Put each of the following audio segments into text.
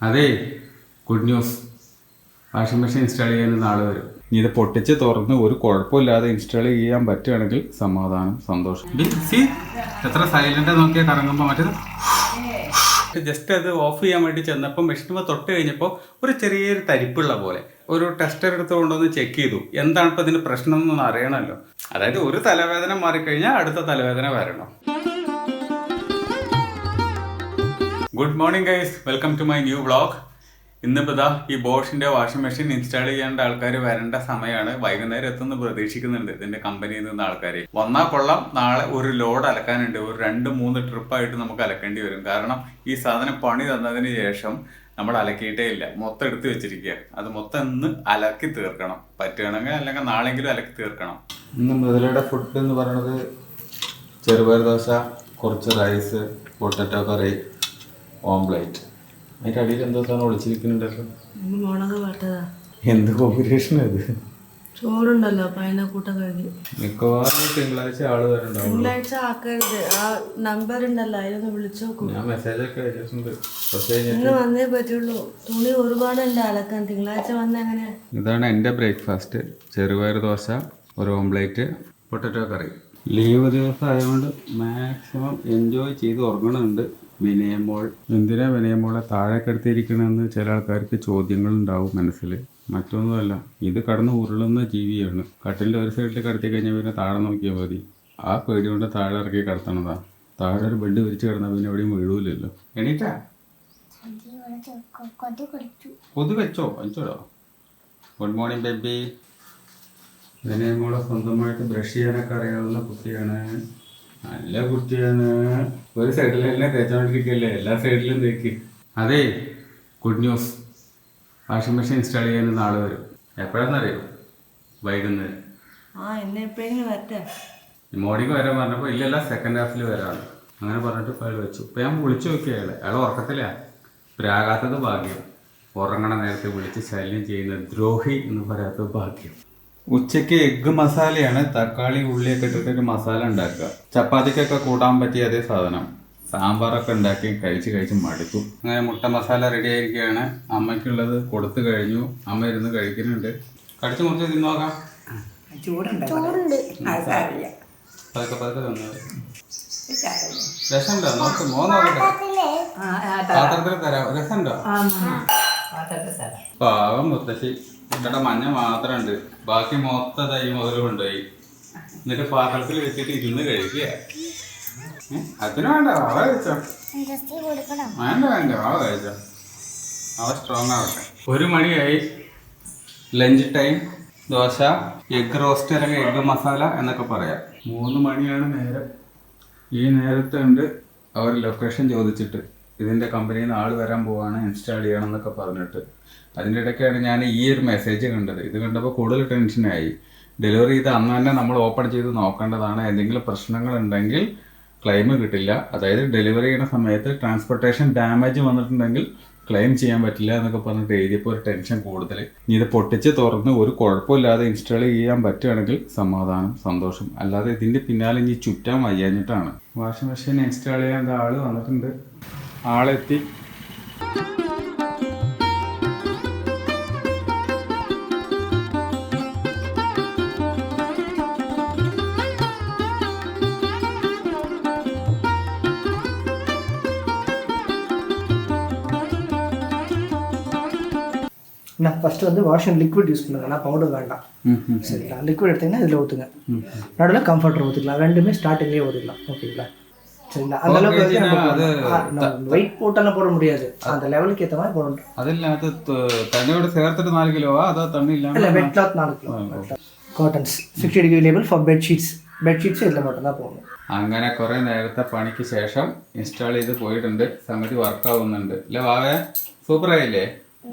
അതെ, good news. Washing machine install ചെയ്യാൻ നാളെ വരും. ഇനി ഇത് പൊട്ടിച്ച് തുറന്ന് ഒരു കുഴപ്പമില്ലാതെ ഇൻസ്റ്റാൾ ചെയ്യാൻ പറ്റുകയാണെങ്കിൽ സമാധാനം, സന്തോഷം. എത്ര സൈലന്റ് നോക്കിയാൽ കറങ്ങുമ്പോൾ മറ്റേത് ജസ്റ്റ് അത് ഓഫ് ചെയ്യാൻ വേണ്ടി ചെന്നപ്പോൾ മെഷീനുമ്പോൾ തൊട്ട് കഴിഞ്ഞപ്പോൾ ഒരു ചെറിയൊരു തരിപ്പുള്ള പോലെ ഒരു ടെസ്റ്റർ എടുത്ത് കൊണ്ടുവന്ന് ചെക്ക് ചെയ്തു. എന്താണ് ഇപ്പോൾ ഇതിന് പ്രശ്നം എന്നൊന്ന് അറിയണമല്ലോ. അതായത് ഒരു തലവേദന മാറിക്കഴിഞ്ഞാൽ അടുത്ത തലവേദന വരണം. Good morning guys, welcome to my new vlog. ഇന്നിപ്പോൾ ഇതാ ഈ ബോഷിൻ്റെ വാഷിംഗ് മെഷീൻ ഇൻസ്റ്റാൾ ചെയ്യേണ്ട ആൾക്കാർ വരേണ്ട സമയമാണ്. വൈകുന്നേരം എത്തുമെന്ന് പ്രതീക്ഷിക്കുന്നുണ്ട് ഇതിൻ്റെ കമ്പനിയിൽ നിന്ന് ആൾക്കാർ. വന്നാൽ കൊള്ളാം. നാളെ ഒരു ലോഡ് അലക്കാനുണ്ട്. ഒരു 2-3 ട്രിപ്പായിട്ട് നമുക്ക് അലക്കേണ്ടി വരും. കാരണം ഈ സാധനം പണി തന്നതിന് ശേഷം നമ്മൾ അലക്കിയിട്ടേ ഇല്ല, മൊത്തം എടുത്ത് വെച്ചിരിക്കുക. അത് മൊത്തം ഇന്ന് അലക്കി തീർക്കണം, പറ്റുകയാണെങ്കിൽ അല്ലെങ്കിൽ നാളെങ്കിലും അലക്കി തീർക്കണം. ഇന്ന് മുതലയുടെ ഫുഡ് എന്ന് പറയുന്നത് ചെറുപയർ ദോശ, കുറച്ച് റൈസ്, പൊട്ടറ്റോ കറി, ഓംപ്ലേറ്റ്. അതിൻ്റെ അടിയിൽ എന്തോ സാധനം ഒളിച്ചിരിക്കുന്നുണ്ടല്ലോ. മുളക് വാട്ടതാ. എന്ത് കോമ്പിനേഷൻ അത്? ചോറുണ്ടല്ലോ പയനക്കൂട്ട കഴുകി. മിക്കവാറും തിങ്കളാഴ്ച ആള് വരണ്ടാവും. തിങ്കളാഴ്ച ആക്കരുത്. ആ നമ്പർ ഉണ്ടല്ലോ, അതിലൊന്ന് വിളിച്ചു നോക്കൂ. ഞാൻ മെസ്സേജ് ഒക്കെ അയച്ചിട്ടുണ്ട്. ഇന്ന് വന്നേ പറ്റുള്ളൂ. തുണി ഒരുപാടുണ്ട് അലക്കാൻ. തിങ്കളാഴ്ച വന്ന അങ്ങനെ. ഇതാണ് എൻ്റെ ബ്രേക്ക്ഫാസ്റ്റ്. ചെറുപയർ ദോശ, ഒരു ഓംപ്ലേറ്റ്, പൊട്ടറ്റോ കറി. ലീവ് ദിവസം ആയതുകൊണ്ട് മാക്സിമം എൻജോയ് ചെയ്ത് ഉറങ്ങണമുണ്ട്. വിനയമോൾ, എന്തിനാ വിനയമോളെ താഴെ കിടത്തിയിരിക്കണമെന്ന് ചില ആൾക്കാർക്ക് ചോദ്യങ്ങളുണ്ടാവും മനസ്സിൽ. മറ്റൊന്നുമല്ല, ഇത് കടന്ന് ഉരുളുന്ന ജീവിയാണ്. കട്ടിലിൻ്റെ ഒരു സൈഡിൽ കിടത്തി കഴിഞ്ഞാൽ പിന്നെ താഴെ നോക്കിയാൽ മതി. ആ പേടി കൊണ്ട് താഴെ ഇറക്കി കിടത്തണതാ. താഴെ ഒരു ബെഡ് വിരിച്ച് കിടന്നാൽ പിന്നെ എവിടെയും വീഴൂലല്ലോ. എണീറ്റാ കൊതു വെച്ചോ വെച്ചോടോ. Good morning baby. വിനയമോളെ സ്വന്തമായിട്ട് ബ്രഷ് ചെയ്യാനൊക്കെ അറിയാവുന്ന കുട്ടിയാണ്. നല്ല കുട്ടിയാണ്. ഒരു സൈഡിലെല്ലാം തേച്ചോണ്ടിരിക്കല്ലേ, എല്ലാ സൈഡിലും തേക്ക്. അതെ, good news. Washing machine install ചെയ്യാൻ നാളെ വരും. എപ്പോഴാണെന്നറിയോ? വൈകുന്നേരം. മോർണിംഗ് വരാൻ പറഞ്ഞപ്പോൾ ഇല്ലല്ല, സെക്കൻഡ് ഹാഫിൽ വരാണ്. അങ്ങനെ പറഞ്ഞിട്ട് ഇപ്പോൾ അയാൾ വെച്ചു. ഇപ്പോൾ ഞാൻ വിളിച്ചു നോക്കിയ അയാൾ ഉറക്കത്തില്ല. പ്രാകാത്തത് ഭാഗ്യം. ഉറങ്ങണ നേരത്തെ വിളിച്ച് ശല്യം ചെയ്യുന്ന ദ്രോഹി എന്ന് പറയാത്തത് ഭാഗ്യം. ഉച്ചയ്ക്ക് എഗ്ഗ് മസാലയാണ്. തക്കാളി ഉള്ളിയൊക്കെ ഇട്ടിട്ടൊരു മസാല ഉണ്ടാക്കുക. ചപ്പാത്തിക്കൊക്കെ കൂട്ടാൻ പറ്റിയ അതേ സാധനം. സാമ്പാറൊക്കെ ഉണ്ടാക്കി കഴിച്ച് മടുത്തു. അങ്ങനെ മുട്ട മസാല റെഡി ആയിരിക്കുകയാണ്. അമ്മയ്ക്കുള്ളത് കൊടുത്തു കഴിഞ്ഞു. അമ്മ ഇരുന്ന് കഴിക്കുന്നുണ്ട്. കടിച്ചു മുറിച്ച് തിന്നു നോക്കാം. പതുക്കെ പതുക്കെ തന്നത് രസമുണ്ടോ? നോക്ക്, നോക്കട്ടെ. പാത്രത്തിൽ തരാം. രസമുണ്ടോ? പാവം മുത്തശ്ശി. മുട്ടയുടെ മഞ്ഞ മാത്രമുണ്ട്, ബാക്കി മൊത്തം തൈ മുതൽ കൊണ്ടുപോയി. എന്നിട്ട് പാത്രത്തിൽ വെച്ചിട്ട് ഇരുന്ന് കഴിക്കുക. അതിന് വേണ്ട, അവ കഴിച്ചോ. വേണ്ട അവ കഴിച്ചോ. അവ സ്ട്രോങ് ആവട്ടെ. 1 മണിയായി. Lunch time. Dosa, egg roast അല്ലെങ്കിൽ എഗ് മസാല എന്നൊക്കെ പറയാം. 3 മണിയാണ് നേരം. ഈ നേരത്തുണ്ട് അവർ ലൊക്കേഷൻ ചോദിച്ചിട്ട് ഇതിൻ്റെ കമ്പനിയിൽ നിന്ന് ആൾ വരാൻ പോവാണ്, ഇൻസ്റ്റാൾ ചെയ്യണം എന്നൊക്കെ പറഞ്ഞിട്ട്. അതിൻ്റെ ഇടയ്ക്കാണ് ഞാൻ ഈ ഒരു മെസ്സേജ് കണ്ടത്. ഇത് കണ്ടപ്പോൾ കൂടുതൽ ടെൻഷനായി. ഡെലിവറി ചെയ്ത് അന്ന് തന്നെ നമ്മൾ ഓപ്പൺ ചെയ്ത് നോക്കേണ്ടതാണ്. എന്തെങ്കിലും പ്രശ്നങ്ങളുണ്ടെങ്കിൽ ക്ലെയിം കിട്ടില്ല. അതായത് ഡെലിവറി ചെയ്യുന്ന സമയത്ത് ട്രാൻസ്പോർട്ടേഷൻ ഡാമേജ് വന്നിട്ടുണ്ടെങ്കിൽ ക്ലെയിം ചെയ്യാൻ പറ്റില്ല എന്നൊക്കെ പറഞ്ഞിട്ട് എഴുതിയപ്പോൾ ഒരു ടെൻഷൻ കൂടുതൽ. ഇനി ഇത് പൊട്ടിച്ച് തുറന്ന് ഒരു കുഴപ്പമില്ലാതെ ഇൻസ്റ്റാൾ ചെയ്യാൻ പറ്റുകയാണെങ്കിൽ സമാധാനം, സന്തോഷം. അല്ലാതെ ഇതിൻ്റെ പിന്നാലെ ഇനി ചുറ്റാൻ വയ്യാഞ്ഞിട്ടാണ്. വാഷിംഗ് മെഷീൻ ഇൻസ്റ്റാൾ ചെയ്യാൻ ആൾ വന്നിട്ടുണ്ട്. ആളെത്തി. ஃபஸ்ட்டு வந்து வாஷ் அண்ட் லிக்விட் யூஸ் பண்ணுங்க. நான் பவுடர் வேண்டாம். சரிங்களா? லிக்விட் எடுத்தீங்கன்னா இதில் ஊற்றுங்க. நடுவில் கம்ஃபர்டர் ஊற்றிக்கலாம். ரெண்டுமே ஸ்டார்டிங்லேயே ஊற்றிக்கலாம். ஓகேங்களா? சரிங்களா? அந்த அளவுக்கு வெயிட் போட்டெல்லாம் போட முடியாது. அந்த லெவலுக்கு ஏற்ற மாதிரி போடணும். അതില്ല, അത് തണ്ണിയോട് ചേർത്തിട്ട് 4 കിലോവാ അതോ തണ്ണിയില്ല? இல்லை, வெட் cloth 4 kilo. Cottons 60 degree label for bedsheets. Bedsheets இதில் மட்டும்தான் போடணும். അങ്ങനെ കുറേ നേരത്തെ പണിക്ക് ശേഷം ഇൻസ്റ്റാൾ ചെയ്ത് പോയിട്ടുണ്ട്. സംഗതി വർക്കാവുന്നുണ്ട്. അല്ലേ വാവേ? സൂപ്പറായില്ലേ?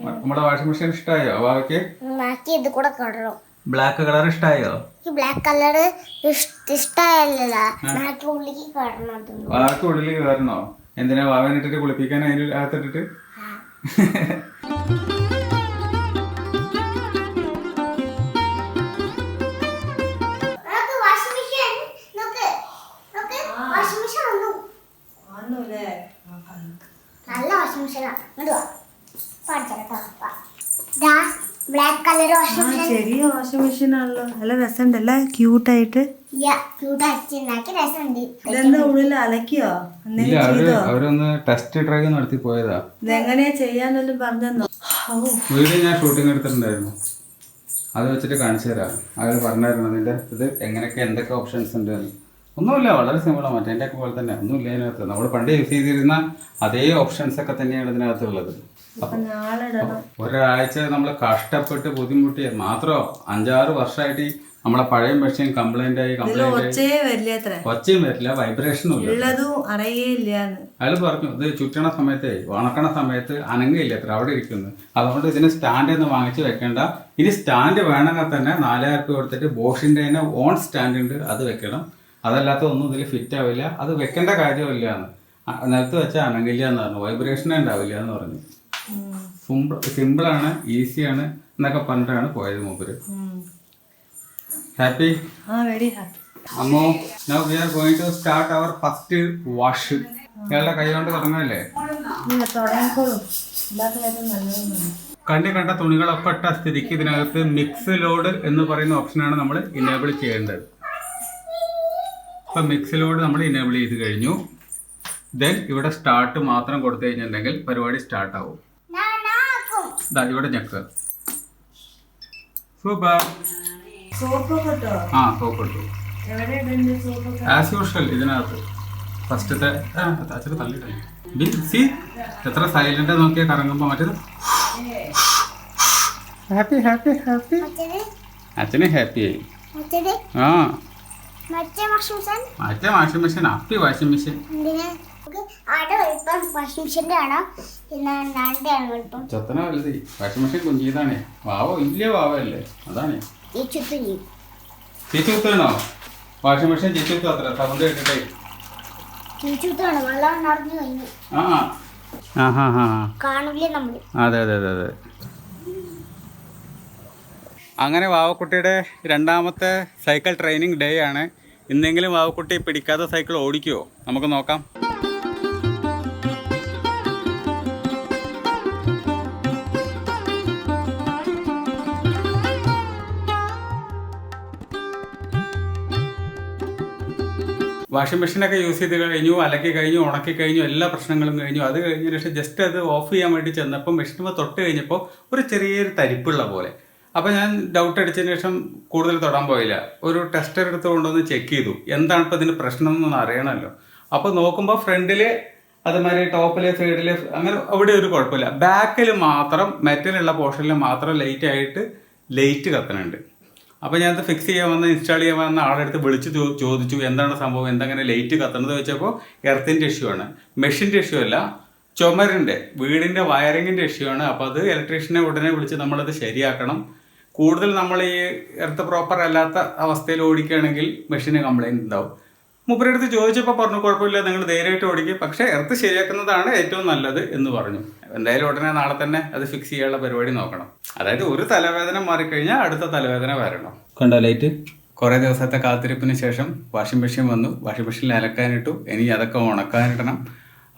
നമ്മുടെ വാഷിംഗ് മെഷീൻ ഇഷ്ടമായോ വാവയ്ക്ക്? ബ്ലാക്ക് കളർ ഇഷ്ടമായോ? വാവയ്ക്ക് ഉള്ളിലേക്ക് കയറണോ? എന്തിനാ വാവനിട്ടിട്ട് കുളിപ്പിക്കാൻ അതിന് അകത്തിട്ടിട്ട്? നല്ല വാഷിംഗ് മെഷീനാ. ബ്ലാക്ക് കളർ ആ ചെറിയ വാഷിംഗ് മെഷീൻ ആണല്ലോ. നല്ല രസമുണ്ടല്ലേ, ക്യൂട്ടായിട്ട്. ഇതെന്താ ഉള്ളിൽ അലക്കിയോ? ഇല്ല, അവരൊന്ന് ടെസ്റ്റ് ഡ്രൈവ് നടത്തി പോയതാ. ഇതെങ്ങനെയാ ചെയ്യാന്നെല്ലാം പറഞ്ഞോ? വീഡിയോ ഞാൻ ഷൂട്ടിംഗ് എടുത്തിട്ടുണ്ടായിരുന്നു, അത് വെച്ചിട്ട് കാണിച്ചു തരാം. അവർ പറഞ്ഞായിരുന്നു അതിൻ്റെ ഇത് എങ്ങനെയൊക്കെ എന്തൊക്കെ ഓപ്ഷൻസ് ഉണ്ട്. ഒന്നുമില്ല, വളരെ സിമ്പിളാണ്. മറ്റേൻ്റെ ഒക്കെ പോലെ തന്നെ ഒന്നുമില്ല ഇതിനകത്ത്. നമ്മൾ പണ്ട് യൂസ് ചെയ്തിരുന്ന അതേ ഓപ്ഷൻസ് ഒക്കെ തന്നെയാണ് ഇതിനകത്തുള്ളത്. ഒരാഴ്ച നമ്മൾ കഷ്ടപ്പെട്ട് ബുദ്ധിമുട്ടി മാത്രമോ 5-6 വർഷമായിട്ട് നമ്മളെ പഴയ മെഷീൻ കംപ്ലൈന്റ് ആയി ഒച്ചയും വരില്ല, വൈബ്രേഷനും ഇല്ല. അയാൾ പറഞ്ഞു ഇത് ചുറ്റണ സമയത്ത് ഉണക്കണ സമയത്ത് അനങ്ങയില്ല അത്ര അവിടെ ഇരിക്കുന്നു. അതുകൊണ്ട് ഇതിന് സ്റ്റാൻഡ് ഒന്നും വാങ്ങിച്ച് വെക്കേണ്ട. ഇനി സ്റ്റാൻഡ് വേണമെങ്കിൽ തന്നെ 4000 രൂപ കൊടുത്തിട്ട് ബോഷിന്റെ തന്നെ ഓൺ സ്റ്റാൻഡ് ഉണ്ട്, അത് വെക്കണം. അതല്ലാത്ത ഒന്നും ഇതിൽ ഫിറ്റ് ആവില്ല, അത് വെക്കേണ്ട കാര്യമില്ല എന്ന്. നിലത്ത് വെച്ചാൽ അനങ്ങില്ല എന്ന് പറഞ്ഞു, വൈബ്രേഷനേ ഉണ്ടാവില്ല എന്ന് പറഞ്ഞു. സിമ്പിളാണ്, ഈസിയാണ് എന്നൊക്കെ പറഞ്ഞിട്ടാണ് പോയത് മൂപ്പര്. ഹാപ്പി? Very happy. അമ്മോ, now we are going to start our first wash. ഇയാളുടെ കൈ കൊണ്ട് തുടങ്ങല്ലേ? കണ്ട തുണികളൊക്കെ ഇട്ട സ്ഥിതിക്ക് ഇതിനകത്ത് മിക്സ് ലോഡ് എന്ന് പറയുന്ന ഓപ്ഷനാണ് നമ്മൾ ഇനേബിൾ ചെയ്യേണ്ടത്. ഇപ്പം മിക്സ് ലോഡ് നമ്മൾ ഇനേബിൾ ചെയ്ത് കഴിഞ്ഞു. ദെൻ ഇവിടെ സ്റ്റാർട്ട് മാത്രം കൊടുത്തു കഴിഞ്ഞിട്ടുണ്ടെങ്കിൽ പരിപാടി സ്റ്റാർട്ട് ആവും. ഇവിടെ ഞെക്കുക. സൂപ്പർ. ആ സോപ്പ് ഇട്ടു ആസ് യൂഷ്വൽ. ഇതിനകത്ത് ഫസ്റ്റത്തെ സി എത്ര സൈലന്റ് നോക്കിയാൽ കറങ്ങുമ്പോ മറ്റേത് ഹാപ്പി ഹാപ്പി ഹാപ്പി. അച്ഛനെ ഹാപ്പി ആയി. ആ മറ്റേ വാഷിംഗ് മെഷീൻ അപ്പി വാഷിംഗ് മെഷീൻ ചത്തന വലുത്. Washing machine കുഞ്ഞിയതാണേ. വാവോ ഇല്ല വാവല്ലേ, അതാണ് ചീച്ചുത്തണോ വാഷിംഗ് മെഷീൻ. ചീച്ചുത്തു അത്ര സൗണ്ട് കേട്ടിട്ടേ. അതെ അതെ അതെ അതെ. അങ്ങനെ വാവക്കുട്ടിയുടെ രണ്ടാമത്തെ സൈക്കിൾ ട്രെയിനിങ് ഡേ ആണ്. ഇന്നെങ്കിലും വാവക്കുട്ടി പിടിക്കാത്ത സൈക്കിൾ ഓടിക്കുമോ? നമുക്ക് നോക്കാം. വാഷിംഗ് മെഷീനൊക്കെ യൂസ് ചെയ്ത് കഴിഞ്ഞു, അലക്കി കഴിഞ്ഞു, ഉണക്കി കഴിഞ്ഞു, എല്ലാ പ്രശ്നങ്ങളും കഴിഞ്ഞു. അത് കഴിഞ്ഞതിന് ശേഷം ജസ്റ്റ് അത് ഓഫ് ചെയ്യാൻ വേണ്ടി ചെന്നപ്പോൾ മെഷീനുമ്പോൾ തൊട്ട് കഴിഞ്ഞപ്പോൾ ഒരു ചെറിയൊരു തരിപ്പുള്ള പോലെ. അപ്പോൾ ഞാൻ ഡൗട്ട് അടിച്ചതിന് ശേഷം കൂടുതൽ തൊടാൻ പോയില്ല. ഒരു ടെസ്റ്റർ എടുത്ത് കൊണ്ടുവന്ന് ചെക്ക് ചെയ്തു എന്താണ് ഇപ്പോൾ ഇതിന് പ്രശ്നം എന്നൊന്നും അറിയണമല്ലോ. അപ്പോൾ നോക്കുമ്പോൾ ഫ്രണ്ടിൽ അതുമാതിരി ടോപ്പിൽ സൈഡിൽ അങ്ങനെ അവിടെ ഒരു കുഴപ്പമില്ല. ബാക്കിൽ മാത്രം മെറ്റലുള്ള പോർഷനിൽ മാത്രം ലൈറ്റ് കത്തണുണ്ട്. അപ്പോൾ ഞാനത് ഫിക്സ് ചെയ്യാൻ വന്ന് ഇൻസ്റ്റാൾ ചെയ്യാൻ വന്ന ആളെടുത്ത് വിളിച്ച് ചോദിച്ചു എന്താണ് സംഭവം, എന്തെങ്ങനെ ലൈറ്റ് കത്തണത് വെച്ചപ്പോൾ എർത്തിൻ്റെ ഇഷ്യൂ ആണ്, മെഷീൻ്റെ ഇഷ്യൂ അല്ല, ചുമരിൻ്റെ വീടിൻ്റെ വയറിങ്ങിൻ്റെ ഇഷ്യൂ ആണ്. അപ്പോൾ അത് ഇലക്ട്രീഷ്യനെ ഉടനെ വിളിച്ച് നമ്മളത് ശരിയാക്കണം. കൂടുതൽ നമ്മൾ ഈ എർത്ത് പ്രോപ്പർ അല്ലാത്ത അവസ്ഥയിൽ ഓടിക്കുകയാണെങ്കിൽ മെഷീന് കംപ്ലൈൻറ്റ് ഉണ്ടാവും. മൂപ്പരടുത്ത് ചോദിച്ചപ്പോൾ പറഞ്ഞു കുഴപ്പമില്ല, നിങ്ങൾ ധൈര്യമായിട്ട് ഓടിക്കുക, പക്ഷേ എർത്ത് ശരിയാക്കുന്നതാണ് ഏറ്റവും നല്ലത് എന്ന് പറഞ്ഞു. എന്തായാലും ഉടനെ നാളെ തന്നെ അത് ഫിക്സ് ചെയ്യാനുള്ള പരിപാടി നോക്കണം. അതായത് ഒരു തലവേദന മാറിക്കഴിഞ്ഞാൽ അടുത്ത തലവേദന വരണം. കണ്ടോ ലൈറ്റ്? കുറേ ദിവസത്തെ കാത്തിരിപ്പിന് ശേഷം വാഷിംഗ് മെഷീൻ വന്നു. വാഷിംഗ് മെഷീനിൽ അലക്കാനിട്ടു, ഇനി അതൊക്കെ ഉണക്കാനിടണം.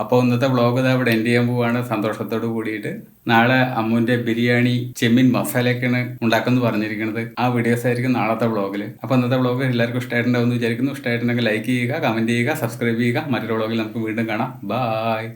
അപ്പോൾ ഇന്നത്തെ വ്ളോഗ് ഇത് അവിടെ എൻഡ് ചെയ്യാൻ പോവാണ് സന്തോഷത്തോട് കൂടിയിട്ട്. നാളെ അമ്മുവിൻ്റെ ബിരിയാണി ചെമ്മീൻ മസാലയൊക്കെയാണ് ഉണ്ടാക്കുമെന്ന് പറഞ്ഞിരിക്കുന്നത്. ആ വീഡിയോസ് ആയിരിക്കും നാളത്തെ വ്ളോഗിൽ. അപ്പോൾ ഇന്നത്തെ വ്ളോഗ് എല്ലാവർക്കും ഇഷ്ടമായിട്ടുണ്ടാവും എന്ന് വിചാരിക്കുന്നു. ഇഷ്ടമായിട്ടുണ്ടെങ്കിൽ ലൈക്ക് ചെയ്യുക, കമൻറ്റ് ചെയ്യുക, സബ്സ്ക്രൈബ് ചെയ്യുക. മറ്റൊരു വ്ളോഗിൽ നമുക്ക് വീണ്ടും കാണാം. ബായ്.